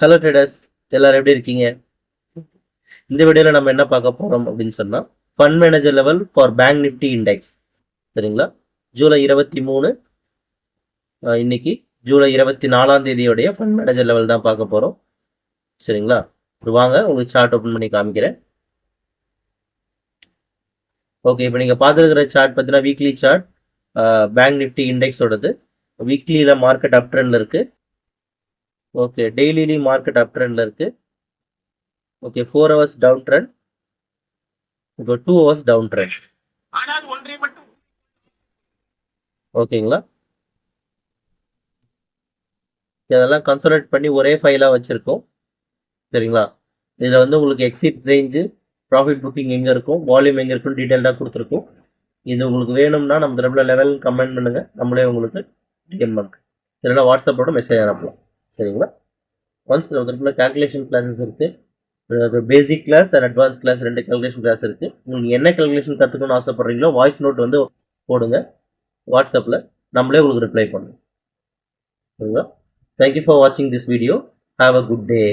Hello traders, எல்லாரும் எப்படி இருக்கீங்க? இந்த வீடியோவில் நம்ம என்ன பார்க்க போகிறோம் அப்படின்னு சொன்னால், fund manager level for bank Nifty index. சரிங்களா? ஜூலை 23 இன்னைக்கு ஜூலை 24 ஃபண்ட் மேனேஜர் லெவல் தான் பார்க்க போகிறோம். சரிங்களா? வாங்க உங்களுக்கு சார்ட் ஓப்பன் பண்ணி காமிக்கிறேன். ஓகே, இப்போ நீங்கள் பார்த்துருக்கிற சார்ட் பார்த்தீங்கன்னா வீக்லி சார்ட் பேங்க் நிஃப்டி இண்டெக்ஸோடது. வீக்லியில் மார்க்கெட் அப் ட்ரெண்டில் இருக்குது. ஓகே, டெய்லிலையும் மார்க்கெட் அப் ட்ரெண்டில் இருக்குது. ஓகே, 4 hours டவுன் ட்ரெண்ட், இப்போ 2 hours டவுன் ட்ரெண்ட். ஓகேங்களா? இதெல்லாம் கன்சல்டேட் பண்ணி ஒரே ஃபைலாக வச்சுருக்கோம். சரிங்களா? இதில் வந்து உங்களுக்கு எக்ஸிட் ரேஞ்சு, ப்ராஃபிட் புக்கிங் எங்கே இருக்கும், வால்யூம் எங்கே இருக்குன்னு டீட்டெயில்டாக கொடுத்துருக்கோம். இது உங்களுக்கு வேணும்னா நம்ம தரப்பில் லெவல் கமெண்ட் பண்ணுங்கள், நம்மளே உங்களுக்கு டிஎம் பண்ணுறோம். இல்லைனா வாட்ஸ்அப்போட மெசேஜ் அனுப்பலாம். சரிங்களா? ஒன்ஸ் நம்ம தரப்பில் கால்குலேஷன் கிளாஸஸ் இருக்குது, basic class and advance class 2 calculation class இருக்குது. உங்களுக்கு என்ன கால்குலேஷன் கற்றுக்கணும்னு ஆசைப்பட்றீங்களோ வாய்ஸ் நோட் வந்து போடுங்க வாட்ஸ்அப்பில், நம்மளே உங்களுக்கு ரிப்ளை பண்ணுவோம். சரிங்களா? Thank you for watching this video. Have a good day.